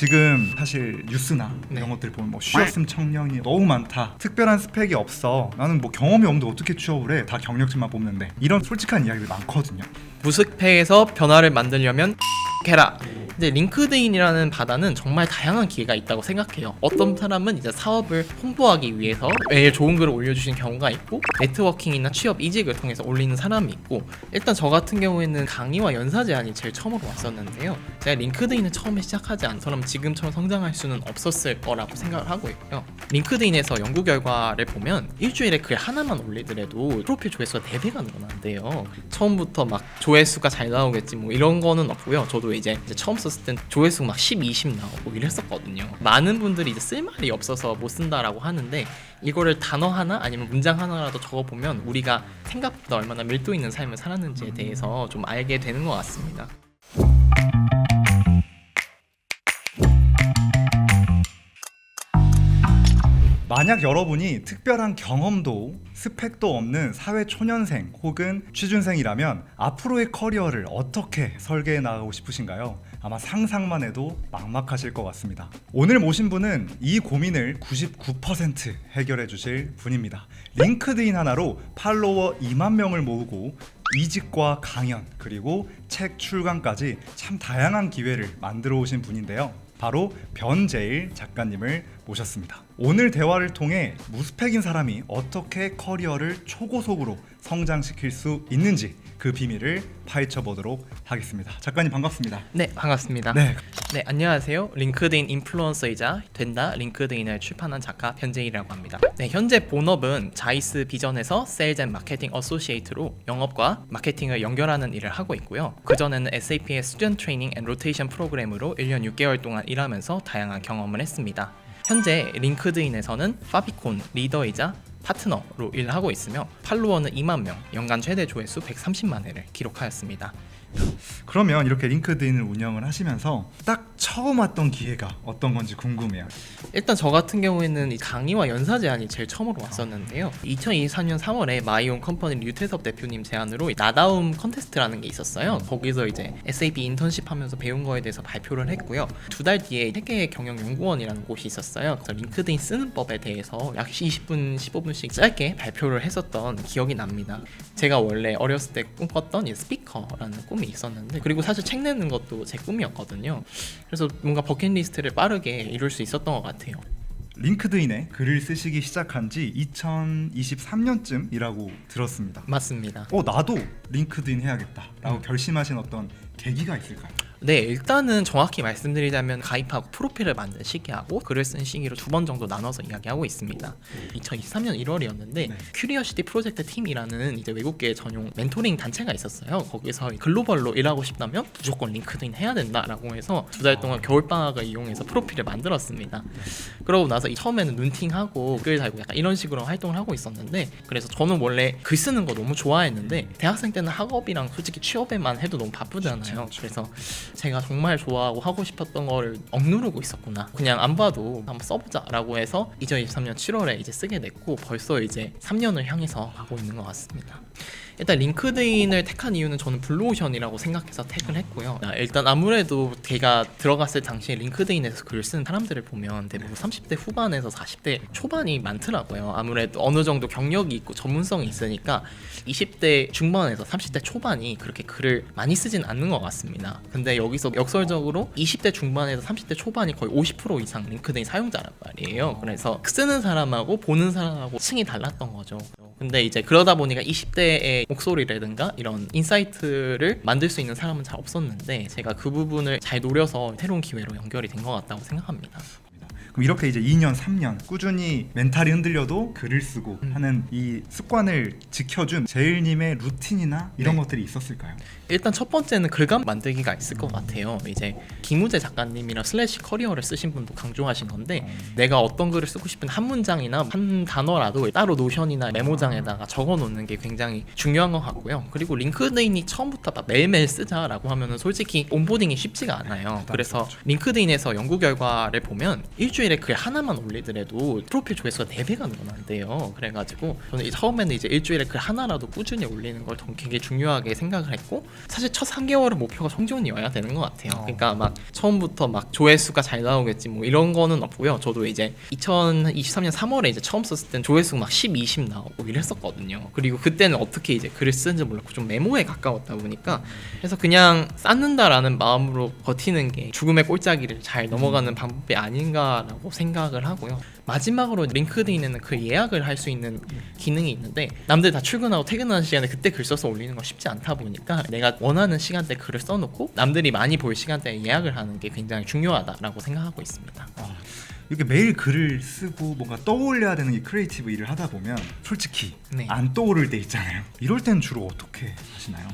지금 사실 뉴스나 이런 것들 보면 뭐 쉬었음 청년이 너무 많다, 특별한 스펙이 없어, 나는 뭐 경험이 없는데 어떻게 취업을 해, 다 경력직만 뽑는데, 이런 솔직한 이야기들 많거든요. 무스펙에서 변화를 만들려면 해라. 근데 링크드인이라는 바다는 정말 다양한 기회가 있다고 생각해요. 어떤 사람은 이제 사업을 홍보하기 위해서 매일 좋은 글을 올려주시는 경우가 있고, 네트워킹이나 취업 이직을 통해서 올리는 사람이 있고, 일단 저 같은 경우에는 강의와 연사 제안이 제일 처음으로 왔었는데요. 제가 링크드인을 처음에 시작하지 않더라면 지금처럼 성장할 수는 없었을 거라고 생각을 하고 있고요. 링크드인에서 연구 결과를 보면 일주일에 글 하나만 올리더라도 프로필 조회수가 4배가 늘어난대요. 처음부터 막 조회수가 잘 나오겠지 뭐 이런 거는 없고요. 저도 이제 처음 썼을 땐 조회수 막 10, 20 나오고 이랬었거든요. 많은 분들이 이제 쓸 말이 없어서 못 쓴다라고 하는데, 이거를 단어 하나 아니면 문장 하나라도 적어보면 우리가 생각보다 얼마나 밀도 있는 삶을 살았는지에 대해서 좀 알게 되는 것 같습니다. 만약 여러분이 특별한 경험도 스펙도 없는 사회 초년생 혹은 취준생이라면 앞으로의 커리어를 어떻게 설계해 나가고 싶으신가요? 아마 상상만 해도 막막하실 것 같습니다. 오늘 모신 분은 이 고민을 99% 해결해 주실 분입니다. 링크드인 하나로 팔로워 2만 명을 모으고 이직과 강연 그리고 책 출간까지 참 다양한 기회를 만들어 오신 분인데요. 바로 변재일 작가님을 모셨습니다. 오늘 대화를 통해 무스펙인 사람이 어떻게 커리어를 초고속으로 성장시킬 수 있는지 그 비밀을 파헤쳐 보도록 하겠습니다. 작가님 반갑습니다. 네, 반갑습니다. 네, 안녕하세요. 링크드인 인플루언서이자 된다 링크드인을 출판한 작가 변재일이라고 합니다. 네, 현재 본업은 자이스 비전에서 세일즈 앤 마케팅 어소시에이트로 영업과 마케팅을 연결하는 일을 하고 있고요. 그전에는 SAP의 스튜던트 트레이닝 앤 로테이션 프로그램으로 1년 6개월 동안 일하면서 다양한 경험을 했습니다. 현재 링크드인에서는 파비콘 리더이자 파트너로 일을 하고 있으며 팔로워는 2만 명, 연간 최대 조회수 130만 회를 기록하였습니다. 그러면 이렇게 링크드인을 운영을 하시면서 딱 처음 왔던 기회가 어떤 건지 궁금해요. 일단 저 같은 경우에는 이 강의와 연사 제안이 제일 처음으로 왔었는데요. 2024년 3월에 마이온 컴퍼니 류태섭 대표님 제안으로 나다움 컨테스트라는 게 있었어요. 거기서 이제 SAP 인턴십 하면서 배운 거에 대해서 발표를 했고요. 2달 뒤에 세계 경영연구원이라는 곳이 있었어요. 그래서 링크드인 쓰는 법에 대해서 약 20분, 15분씩 짧게 발표를 했었던 기억이 납니다. 제가 원래 어렸을 때 꿈꿨던 이 스피커라는 꿈이 있었는데, 그리고 사실 책 내는 것도 제 꿈이었거든요. 그래서 뭔가 버킷리스트를 빠르게 이룰 수 있었던 것 같아요. 링크드인에 글을 쓰시기 시작한 지 2023년쯤이라고 들었습니다. 맞습니다. 나도 링크드인 해야겠다라고 결심하신 어떤 계기가 있을까요? 네, 일단은 정확히 말씀드리자면 가입하고 프로필을 만든 시기하고 글을 쓴 시기로 2번 정도 나눠서 이야기하고 있습니다. 2023년 1월이었는데 큐리어시티 프로젝트 팀이라는 이제 외국계 전용 멘토링 단체가 있었어요. 거기서 글로벌로 일하고 싶다면 무조건 링크드인 해야 된다라고 해서 2달 동안 겨울방학을 이용해서 프로필을 만들었습니다. 그러고 나서 처음에는 눈팅하고 글 달고 약간 이런 식으로 활동을 하고 있었는데, 그래서 저는 원래 글 쓰는 거 너무 좋아했는데 대학생 때는 학업이랑 솔직히 취업에만 해도 너무 바쁘잖아요. 그래서 제가 정말 좋아하고 하고 싶었던 거를 억누르고 있었구나, 그냥 안 봐도 한번 써보자 라고 해서 2023년 7월에 이제 쓰게 됐고, 벌써 이제 3년을 향해서 가고 있는 것 같습니다. 일단 링크드인을 택한 이유는 저는 블루오션이라고 생각해서 택을 했고요. 일단 아무래도 제가 들어갔을 당시에 링크드인에서 글을 쓰는 사람들을 보면 대부분 30대 후반에서 40대 초반이 많더라고요. 아무래도 어느 정도 경력이 있고 전문성이 있으니까 20대 중반에서 30대 초반이 그렇게 글을 많이 쓰진 않는 것 같습니다. 근데 여기서 역설적으로 20대 중반에서 30대 초반이 거의 50% 이상 링크드인 사용자란 말이에요. 그래서 쓰는 사람하고 보는 사람하고 층이 달랐던 거죠. 근데 이제 그러다 보니까 20대의 목소리라든가 이런 인사이트를 만들 수 있는 사람은 잘 없었는데, 제가 그 부분을 잘 노려서 새로운 기회로 연결이 된 것 같다고 생각합니다. 그럼 이렇게 이제 2년, 3년 꾸준히 멘탈이 흔들려도 글을 쓰고 하는 이 습관을 지켜준 제일님의 루틴이나 이런 것들이 있었을까요? 일단 첫 번째는 글감 만들기가 있을 것 같아요. 이제 김우재 작가님이랑 슬래시 커리어를 쓰신 분도 강조하신 건데, 내가 어떤 글을 쓰고 싶은 한 문장이나 한 단어라도 따로 노션이나 메모장에다가 적어놓는 게 굉장히 중요한 것 같고요. 그리고 링크드인이 처음부터 막 매일매일 쓰자라고 하면은 솔직히 온보딩이 쉽지가 않아요. 그래서 링크드인에서 연구 결과를 보면 일주일에 일주일에 글 하나만 올리더라도 프로필 조회수가 4배가 늘어난대요. 그래가지고 저는 처음에는 이제 일주일에 글 하나라도 꾸준히 올리는 걸 되게 중요하게 생각을 했고, 사실 첫 3개월은 목표가 성적이어야 되는 것 같아요. 그러니까 막 처음부터 막 조회수가 잘 나오겠지 뭐 이런 거는 없고요. 저도 이제 2023년 3월에 이제 처음 썼을 땐 조회수가 막 10, 20 나오고 이랬었거든요. 그리고 그때는 어떻게 이제 글을 쓰는지 몰랐고 좀 메모에 가까웠다 보니까, 그래서 그냥 쌓는다라는 마음으로 버티는 게 죽음의 꼴짜기를 잘 넘어가는 방법이 아닌가라고 생각을 하고요. 마지막으로 링크드인에는 그 예약을 할 수 있는 기능이 있는데, 남들 다 출근하고 퇴근하는 시간에 그때 글 써서 올리는 건 쉽지 않다 보니까 내가 원하는 시간대에 글을 써놓고 남들이 많이 볼 시간대에 예약을 하는 게 굉장히 중요하다라고 생각하고 있습니다. 이렇게 매일 글을 쓰고 뭔가 떠올려야 되는 이 크리에이티브 일을 하다 보면 솔직히 네. 안 떠오를 때 있잖아요. 이럴 땐 주로 어떻게 하시나요?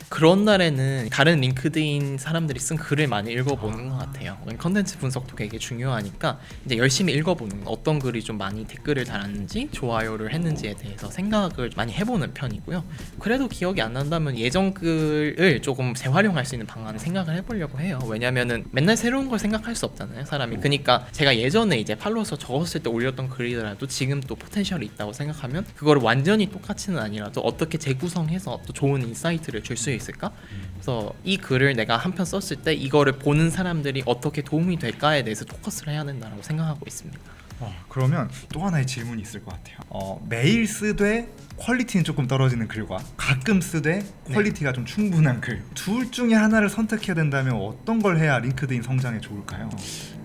그런 날에는 다른 링크드인 사람들이 쓴 글을 많이 읽어보는 것 같아요. 컨텐츠 분석도 되게 중요하니까 이제 열심히 읽어보는, 어떤 글이 좀 많이 댓글을 달았는지 좋아요를 했는지에 대해서 생각을 많이 해보는 편이고요. 그래도 기억이 안 난다면 예전 글을 조금 재활용할 수 있는 방안을 생각을 해보려고 해요. 왜냐면은 맨날 새로운 걸 생각할 수 없잖아요, 사람이. 그러니까 제가 예전에 이제 팔로워서 적었을 때 올렸던 글이더라도 지금 또 포텐셜이 있다고 생각하면 그거를 완전히 똑같이는 아니라도 어떻게 재구성해서 또 좋은 인사이트를 줄 수 있을까? 그래서 이 글을 내가 한 편 썼을 때 이거를 보는 사람들이 어떻게 도움이 될까에 대해서 포커스를 해야 된다고 생각하고 있습니다. 그러면 또 하나의 질문이 있을 것 같아요. 매일 쓰되 퀄리티는 조금 떨어지는 글과 가끔 쓰되 퀄리티가 좀 충분한 글, 둘 중에 하나를 선택해야 된다면 어떤 걸 해야 링크드인 성장에 좋을까요?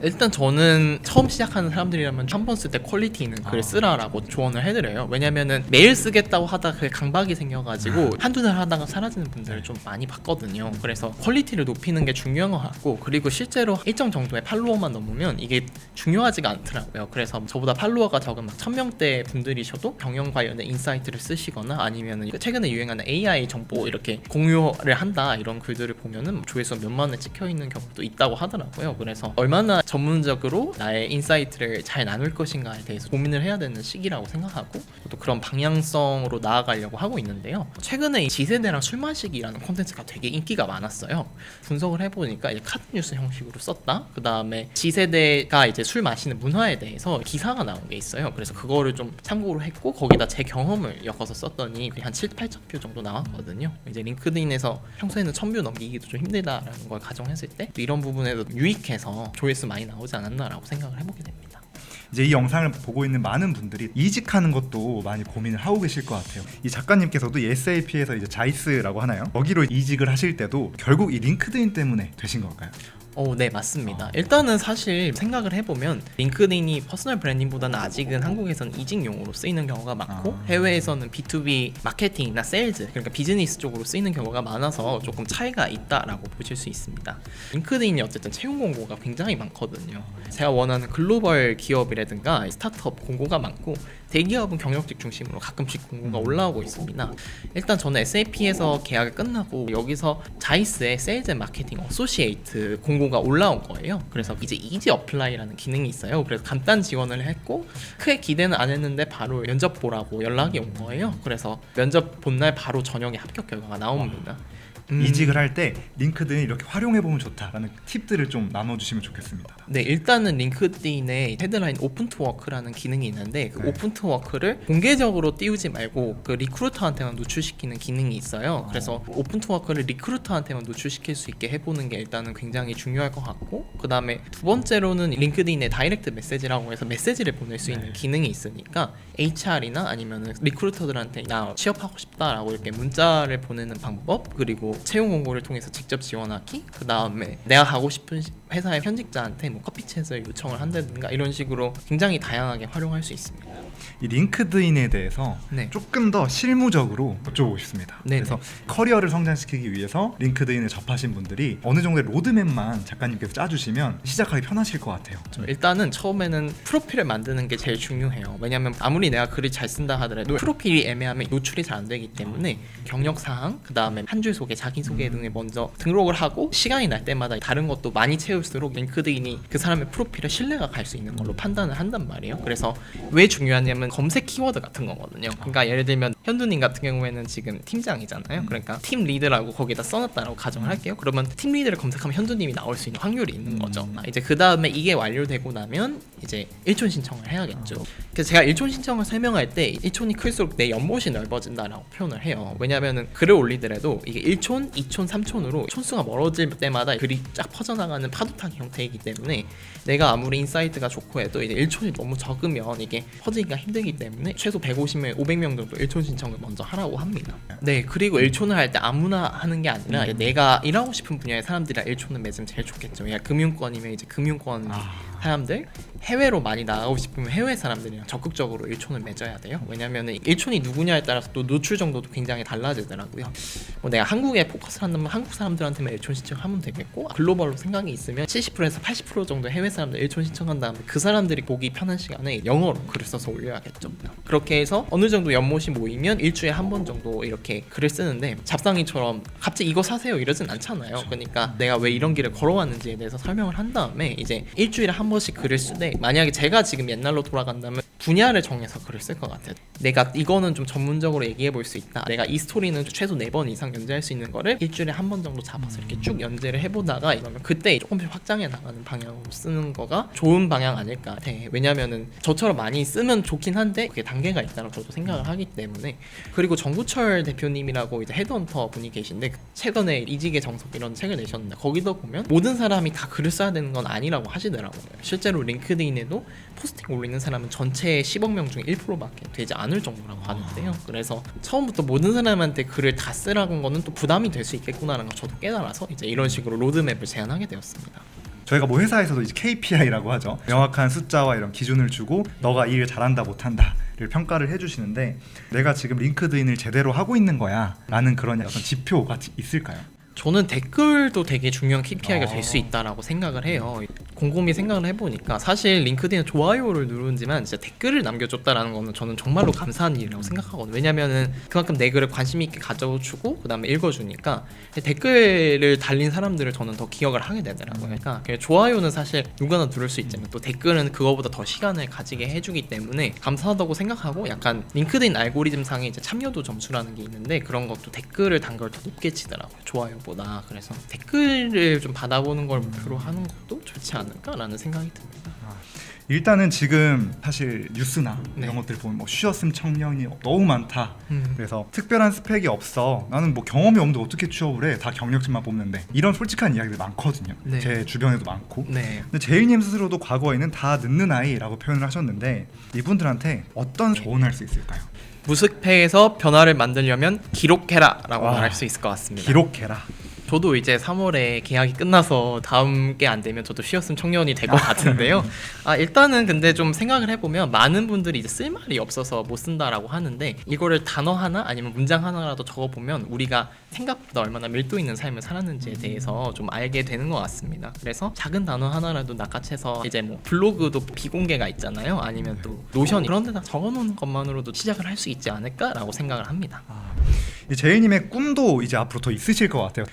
일단 저는 처음 시작하는 사람들이라면 한 번 쓸 때 퀄리티 있는 글을 쓰라라고 조언을 해드려요. 왜냐면은 매일 쓰겠다고 하다가 그게 강박이 생겨가지고 한두 달 하다가 사라지는 분들을 좀 많이 봤거든요. 그래서 퀄리티를 높이는 게 중요한 것 같고, 그리고 실제로 일정 정도의 팔로워만 넘으면 이게 중요하지가 않더라고요. 그래서 저보다 팔로워가 적은 막 1000명대 분들이셔도 경영 관련된 인사이트를 쓰시거나 아니면은 최근에 유행하는 AI 정보 이렇게 공유를 한다 이런 글들을 보면은 조회수 몇만에 찍혀 있는 경우도 있다고 하더라고요. 그래서 얼마나 전문적으로 나의 인사이트를 잘 나눌 것인가에 대해서 고민을 해야 되는 시기라고 생각하고, 또 그런 방향성으로 나아가려고 하고 있는데요. 최근에 이 지세대랑 술 마시기라는 콘텐츠가 되게 인기가 많았어요. 분석을 해보니까 이제 카드뉴스 형식으로 썼다. 그 다음에 지세대가 이제 술 마시는 문화에 대해서 기사가 나온 게 있어요. 그래서 그거를 좀 참고로 했고 거기다 제 경험을 엮어서 썼더니 한 7, 8천 뷰 정도 나왔거든요. 이제 링크드인에서 평소에는 1000뷰 넘기기도 좀 힘들다라는 걸 가정했을 때 이런 부분에도 유익해서 조회수 많이 나오지 않았나라고 생각을 해보게 됩니다. 이제 이 영상을 보고 있는 많은 분들이 이직하는 것도 많이 고민을 하고 계실 것 같아요. 이 작가님께서도 이 SAP에서 이제 자이스라고 하나요? 여기로 이직을 하실 때도 결국 이 링크드인 때문에 되신 걸까요? 네, 맞습니다. 일단은 사실 생각을 해보면 링크드인이 퍼스널 브랜딩보다는 아직은 한국에서는 이직용으로 쓰이는 경우가 많고 해외에서는 B2B 마케팅이나 세일즈, 그러니까 비즈니스 쪽으로 쓰이는 경우가 많아서 조금 차이가 있다라고 보실 수 있습니다. 링크드인이 어쨌든 채용 공고가 굉장히 많거든요. 제가 원하는 글로벌 기업이라든가 스타트업 공고가 많고 대기업은 경력직 중심으로 가끔씩 공고가 올라오고 있습니다. 일단 저는 SAP에서 계약이 끝나고 여기서 자이스의 세일즈 마케팅 어소시에이트 공고가 올라온 거예요. 그래서 이제 이지 어플라이라는 기능이 있어요. 그래서 간단 지원을 했고 크게 기대는 안 했는데 바로 면접 보라고 연락이 온 거예요. 그래서 면접 본 날 바로 저녁에 합격 결과가 나옵니다. 이직을 할 때 링크드인 이렇게 활용해보면 좋다라는 팁들을 좀 나눠주시면 좋겠습니다. 네, 일단은 링크드인의 헤드라인 오픈투워크라는 기능이 있는데 그 오픈투워크를 공개적으로 띄우지 말고 그 리크루터한테만 노출시키는 기능이 있어요. 그래서 오픈투워크를 리크루터한테만 노출시킬 수 있게 해보는 게 일단은 굉장히 중요할 것 같고, 그 다음에 두 번째로는 링크드인의 다이렉트 메시지라고 해서 메시지를 보낼 수 있는 기능이 있으니까 HR이나 아니면은 리크루터들한테 나 취업하고 싶다라고 이렇게 문자를 보내는 방법, 그리고 채용 공고를 통해서 직접 지원하기, 그 다음에 내가 가고 싶은 회사의 현직자한테 뭐 커피챗을 요청을 한다든가 이런 식으로 굉장히 다양하게 활용할 수 있습니다. 이 링크드인에 대해서 조금 더 실무적으로 여쭤보고 싶습니다. 그래서 커리어를 성장시키기 위해서 링크드인을 접하신 분들이 어느 정도의 로드맵만 작가님께서 짜주시면 시작하기 편하실 것 같아요. 일단은 처음에는 프로필을 만드는 게 제일 중요해요. 왜냐면 아무리 내가 글을 잘 쓴다 하더라도 프로필이 애매하면 노출이 잘 안 되기 때문에 경력사항, 그 다음에 한 줄 소개, 자기소개 등을 먼저 등록을 하고 시간이 날 때마다 다른 것도 많이 채울수록 링크드인이 그 사람의 프로필에 신뢰가 갈 수 있는 걸로 판단을 한단 말이에요. 그래서 왜 중요하냐면 검색 키워드 같은 거거든요. 그러니까 예를 들면 현두님 같은 경우에는 지금 팀장이잖아요. 그러니까 팀 리드라고 거기다 써놨다라고 가정을 할게요. 그러면 팀 리드를 검색하면 현두님이 나올 수 있는 확률이 있는 거죠. 이제 그 다음에 이게 완료되고 나면 이제 일촌 신청을 해야겠죠. 그래서 제가 일촌 신청을 설명할 때 일촌이 클수록 내 연못이 넓어진다라고 표현을 해요. 왜냐면은 글을 올리더라도 이게 1촌, 2촌, 3촌으로 촌수가 멀어질 때마다 글이 쫙 퍼져나가는 파도타기 형태이기 때문에 내가 아무리 인사이트가 좋고 해도 이제 1촌이 너무 적으면 이게 퍼지기가 힘들기 때문에 최소 150명, 500명 정도 1촌 신청을 먼저 하라고 합니다. 네, 그리고 1촌을 할 때 아무나 하는 게 아니라 내가 일하고 싶은 분야의 사람들이랑 1촌을 맺으면 제일 좋겠죠. 그러니까 금융권이면 이제 금융권 사람들, 해외로 많이 나가고 싶으면 해외 사람들이랑 적극적으로 1촌을 맺어야 돼요. 왜냐면은 1촌이 누구냐에 따라서 또 노출 정도도 굉장히 달라지더라고요. 뭐 내가 한국에 포커스를 한다면 한국 사람들한테만 1촌 신청하면 되겠고, 글로벌로 생각이 있으면 70%에서 80% 정도 해외 사람들 1촌 신청한 다음에 그 사람들이 보기 편한 시간에 영어로 글을 써서 올려야겠죠. 그렇게 해서 어느 정도 연못이 모이면 일주일에 한 번 정도 이렇게 글을 쓰는데, 잡상이처럼 갑자기 이거 사세요 이러진 않잖아요. 그러니까 내가 왜 이런 길을 걸어왔는지에 대해서 설명을 한 다음에 이제 일주일에 한 번씩 글을 쓰되, 만약에 제가 지금 옛날로 돌아간다면 분야를 정해서 글을 쓸 것 같아요. 내가 이거는 좀 전문적으로 얘기해 볼 수 있다, 내가 이 스토리는 최소 4번 이상 연재할 수 있는 거를 일주일에 한 번 정도 잡아서 이렇게 쭉 연재를 해보다가 이러면 그때 조금씩 확장해 나가는 방향으로 쓰는 거가 좋은 방향 아닐까. 네, 왜냐면은 저처럼 많이 쓰면 좋긴 한데 그게 단계가 있다고 저도 생각을 하기 때문에. 그리고 정구철 대표님이라고 이제 헤드헌터 분이 계신데, 최근에 이직의 정석 이런 책을 내셨는데 거기도 보면 모든 사람이 다 글을 써야 되는 건 아니라고 하시더라고요. 실제로 링크드인에도 포스팅 올리는 사람은 전체 10억 명 중 1%밖에 되지 않을 정도라고 하는데요. 그래서 처음부터 모든 사람한테 글을 다 쓰라는 거는 또 부담이 될 수 있겠구나라는 걸 저도 깨달아서 이제 이런 식으로 로드맵을 제안하게 되었습니다. 저희가 뭐 회사에서도 이제 KPI라고 하죠. 명확한 숫자와 이런 기준을 주고 너가 일 잘한다 못한다를 평가를 해주시는데, 내가 지금 링크드인을 제대로 하고 있는 거야 라는 그런 어떤 지표가 있을까요? 저는 댓글도 되게 중요한 KPI가 될 수 있다라고 생각을 해요. 곰곰이 생각을 해보니까 사실 링크드인 좋아요를 누르지만 진짜 댓글을 남겨줬다라는 거는 저는 정말로 감사한 일이라고 생각하거든요. 왜냐면은 그만큼 내 글을 관심 있게 가져주고 그 다음에 읽어주니까 댓글을 달린 사람들을 저는 더 기억을 하게 되더라고요. 그러니까 좋아요는 사실 누구나 누를 수 있지만 또 댓글은 그거보다 더 시간을 가지게 해주기 때문에 감사하다고 생각하고, 약간 링크드인 알고리즘 상에 이제 참여도 점수라는 게 있는데 그런 것도 댓글을 단 걸 더 높게 치더라고요, 좋아요보다. 그래서 댓글을 좀 받아보는 걸 목표로 하는 것도 좋지 않을까라는 생각이 듭니다. 일단은 지금 사실 뉴스나 네. 이런 것들 보면 뭐 쉬었음 청년이 너무 많다. 그래서 특별한 스펙이 없어, 나는 뭐 경험이 없는데 어떻게 취업을 해, 다 경력직만 뽑는데, 이런 솔직한 이야기들 많거든요. 네. 제 주변에도 많고. 네. 근데 제이님 스스로도 과거에는 다 늦는 아이라고 표현을 하셨는데, 이분들한테 어떤 조언할 수 있을까요? 무스펙에서 변화를 만들려면 기록해라라고 말할 수 있을 것 같습니다. 기록해라. 저도 이제 3월에 계약이 끝나서 다음 게 안 되면 저도 쉬었음 청년이 될 것 같은데요. 일단은 근데 좀 생각을 해보면 많은 분들이 이제 쓸 말이 없어서 못 쓴다라고 하는데, 이거를 단어 하나 아니면 문장 하나라도 적어보면 우리가 생각보다 얼마나 밀도 있는 삶을 살았는지에 대해서 좀 알게 되는 것 같습니다. 그래서 작은 단어 하나라도 낚아채서 이제 뭐 블로그도 비공개가 있잖아요. 아니면 또 노션 그런 데다 적어놓는 것만으로도 시작을 할 수 있지 않을까라고 생각을 합니다. 제이님의 꿈도 이제 앞으로 더 있으실 것 같아요.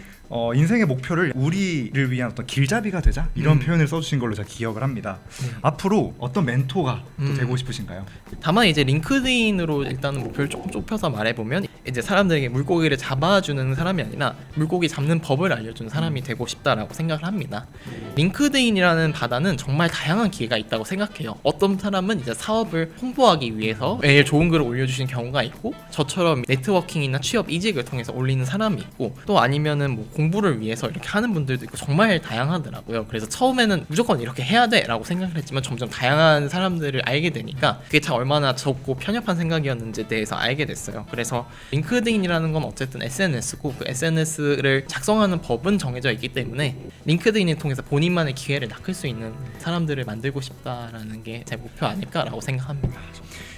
인생의 목표를 우리를 위한 어떤 길잡이가 되자, 이런 표현을 써주신 걸로 제가 기억을 합니다. 앞으로 어떤 멘토가 또 되고 싶으신가요? 다만 이제 링크드인으로 일단은 목표를 조금 좁혀서 말해보면, 이제 사람들에게 물고기를 잡아주는 사람이 아니라 물고기 잡는 법을 알려주는 사람이 되고 싶다라고 생각을 합니다. 링크드인이라는 바다는 정말 다양한 기회가 있다고 생각해요. 어떤 사람은 이제 사업을 홍보하기 위해서 매일 좋은 글을 올려주시는 경우가 있고, 저처럼 네트워킹이나 취업 이직을 통해서 올리는 사람이 있고, 또 아니면은 뭐 공부를 위해서 이렇게 하는 분들도 있고, 정말 다양하더라고요. 그래서 처음에는 무조건 이렇게 해야 돼 라고 생각을 했지만 점점 다양한 사람들을 알게 되니까 그게 참 얼마나 적고 편협한 생각이었는지에 대해서 알게 됐어요. 그래서 링크드인이라는 건 어쨌든 SNS고, 그 SNS를 작성하는 법은 정해져 있기 때문에 링크드인을 통해서 본인만의 기회를 낚을 수 있는 사람들을 만들고 싶다라는 게 제 목표 아닐까라고 생각합니다.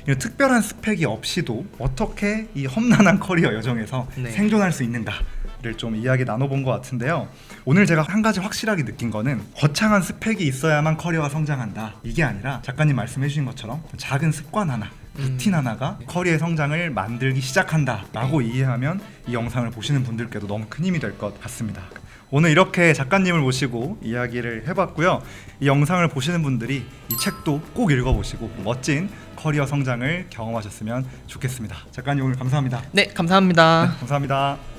이런 특별한 스펙이 없이도 어떻게 이 험난한 커리어 여정에서 네. 생존할 수 있는가 를 좀 이야기 나눠본 것 같은데요. 오늘 제가 한 가지 확실하게 느낀 거는, 거창한 스펙이 있어야만 커리어가 성장한다, 이게 아니라 작가님 말씀해 주신 것처럼 작은 습관 하나, 루틴 하나가 커리어의 성장을 만들기 시작한다 라고 이해하면 이 영상을 보시는 분들께도 너무 큰 힘이 될 것 같습니다. 오늘 이렇게 작가님을 모시고 이야기를 해봤고요. 이 영상을 보시는 분들이 이 책도 꼭 읽어보시고 멋진 커리어 성장을 경험하셨으면 좋겠습니다. 작가님 오늘 감사합니다. 네, 감사합니다. 감사합니다.